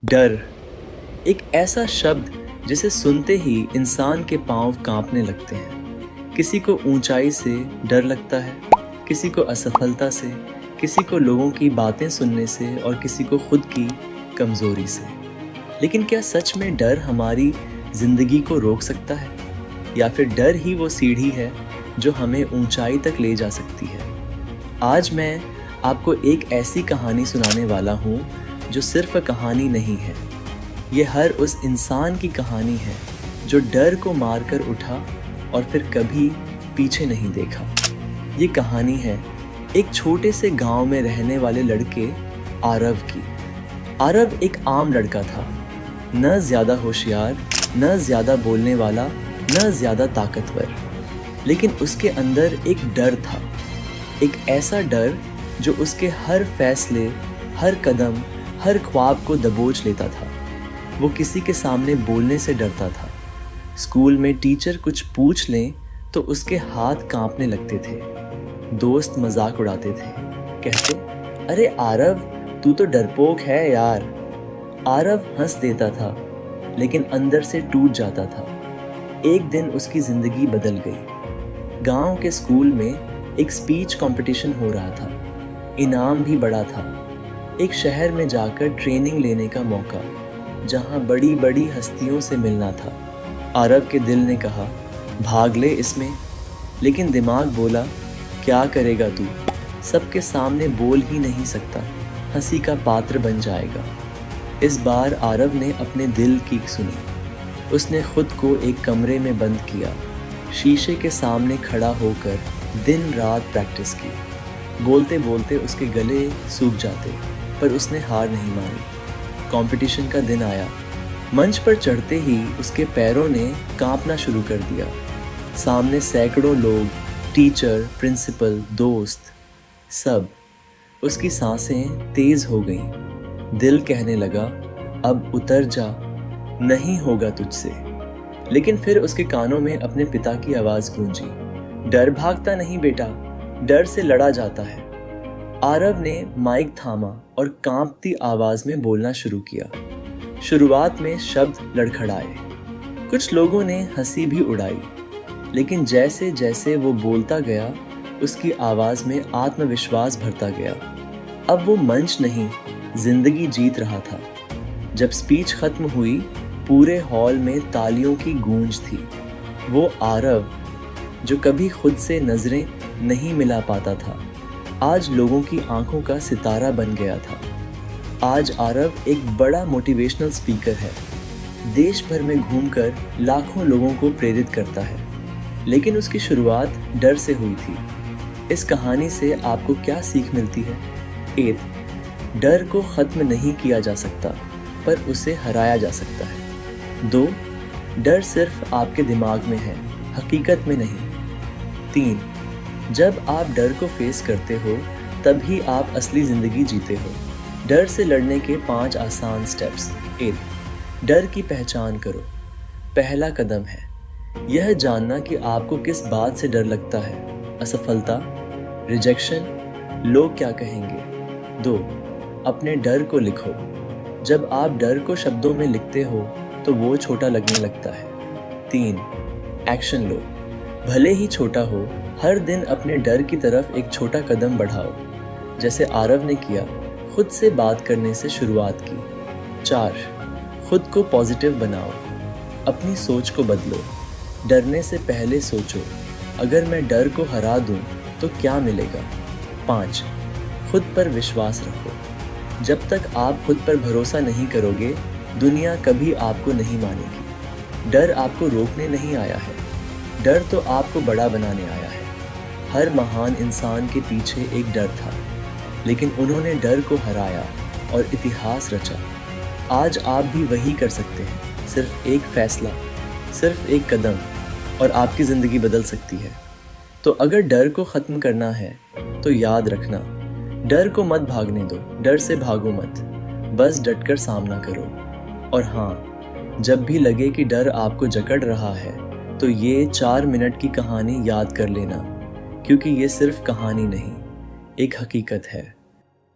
डर एक ऐसा शब्द जिसे सुनते ही इंसान के पांव कांपने लगते हैं। किसी को ऊंचाई से डर लगता है, किसी को असफलता से, किसी को लोगों की बातें सुनने से और किसी को खुद की कमजोरी से। लेकिन क्या सच में डर हमारी जिंदगी को रोक सकता है, या फिर डर ही वो सीढ़ी है जो हमें ऊंचाई तक ले जा सकती है? आज मैं आपको एक ऐसी कहानी सुनाने वाला हूँ जो सिर्फ कहानी नहीं है। ये हर उस इंसान की कहानी है जो डर को मारकर उठा और फिर कभी पीछे नहीं देखा। ये कहानी है एक छोटे से गांव में रहने वाले लड़के आरव की। आरव एक आम लड़का था, न ज़्यादा होशियार, न ज़्यादा बोलने वाला, न ज़्यादा ताकतवर, लेकिन उसके अंदर एक डर था। एक ऐसा डर जो उसके हर फैसले, हर कदम, हर ख्वाब को दबोच लेता था। वो किसी के सामने बोलने से डरता था। स्कूल में टीचर कुछ पूछ लें तो उसके हाथ कांपने लगते थे। दोस्त मजाक उड़ाते थे, कहते, अरे आरव, तू तो डरपोक है यार। आरव हंस देता था, लेकिन अंदर से टूट जाता था। एक दिन उसकी जिंदगी बदल गई। गांव के स्कूल में एक स्पीच कंपटीशन हो रहा था। इनाम भी बड़ा था। एक शहर में जाकर ट्रेनिंग लेने का मौका, जहां बड़ी बड़ी हस्तियों से मिलना था। आरव के दिल ने कहा, भाग ले इसमें, लेकिन दिमाग बोला, क्या करेगा तू, सबके सामने बोल ही नहीं सकता, हंसी का पात्र बन जाएगा। इस बार आरव ने अपने दिल की सुनी। उसने खुद को एक कमरे में बंद किया, शीशे के सामने खड़ा होकर दिन रात प्रैक्टिस की। बोलते बोलते उसके गले सूख जाते, पर उसने हार नहीं मानी। कंपटीशन का दिन आया। मंच पर चढ़ते ही उसके पैरों ने कांपना शुरू कर दिया। सामने सैकड़ों लोग, टीचर, प्रिंसिपल, दोस्त, सब। उसकी सांसें तेज हो गईं। दिल कहने लगा, अब उतर जा, नहीं होगा तुझसे। लेकिन फिर उसके कानों में अपने पिता की आवाज गूंजी, डर भागता नहीं बेटा, डर से लड़ा जाता है। आरव ने माइक थामा और कांपती आवाज में बोलना शुरू किया। शुरुआत में शब्द लड़खड़ाए, कुछ लोगों ने हंसी भी उड़ाई, लेकिन जैसे जैसे वो बोलता गया, उसकी आवाज में आत्मविश्वास भरता गया। अब वो मंच नहीं, जिंदगी जीत रहा था। जब स्पीच खत्म हुई, पूरे हॉल में तालियों की गूंज थी। वो आरव, जो कभी खुद से नजरें नहीं मिला पाता था, आज लोगों की आंखों का सितारा बन गया था। आज आरव एक बड़ा मोटिवेशनल स्पीकर है। देश भर में घूमकर लाखों लोगों को प्रेरित करता है। लेकिन उसकी शुरुआत डर से हुई थी। इस कहानी से आपको क्या सीख मिलती है? 1. डर को खत्म नहीं किया जा सकता, पर उसे हराया जा सकता है। 2. डर सिर्फ आपके दिमाग में है, हकीकत में नहीं। 3. जब आप डर को फेस करते हो, तभी आप असली जिंदगी जीते हो। डर से लड़ने के 5 आसान स्टेप्स। 1. डर की पहचान करो। पहला कदम है यह जानना कि आपको किस बात से डर लगता है। असफलता, रिजेक्शन, लोग क्या कहेंगे। 2. अपने डर को लिखो। जब आप डर को शब्दों में लिखते हो तो वो छोटा लगने लगता है। 3. एक्शन लो, भले ही छोटा हो। हर दिन अपने डर की तरफ एक छोटा कदम बढ़ाओ, जैसे आरव ने किया, खुद से बात करने से शुरुआत की। 4. खुद को पॉजिटिव बनाओ, अपनी सोच को बदलो। डरने से पहले सोचो, अगर मैं डर को हरा दूं तो क्या मिलेगा। 5. खुद पर विश्वास रखो। जब तक आप खुद पर भरोसा नहीं करोगे, दुनिया कभी आपको नहीं मानेगी। डर आपको रोकने नहीं आया है, डर तो आपको बड़ा बनाने आया है। हर महान इंसान के पीछे एक डर था, लेकिन उन्होंने डर को हराया और इतिहास रचा। आज आप भी वही कर सकते हैं। सिर्फ एक फैसला, सिर्फ एक कदम, और आपकी ज़िंदगी बदल सकती है। तो अगर डर को ख़त्म करना है तो याद रखना, डर को मत भागने दो, डर से भागो मत, बस डटकर सामना करो। और हाँ, जब भी लगे कि डर आपको जकड़ रहा है, तो ये 4 मिनट की कहानी याद कर लेना, क्योंकि ये सिर्फ कहानी नहीं, एक हकीकत है।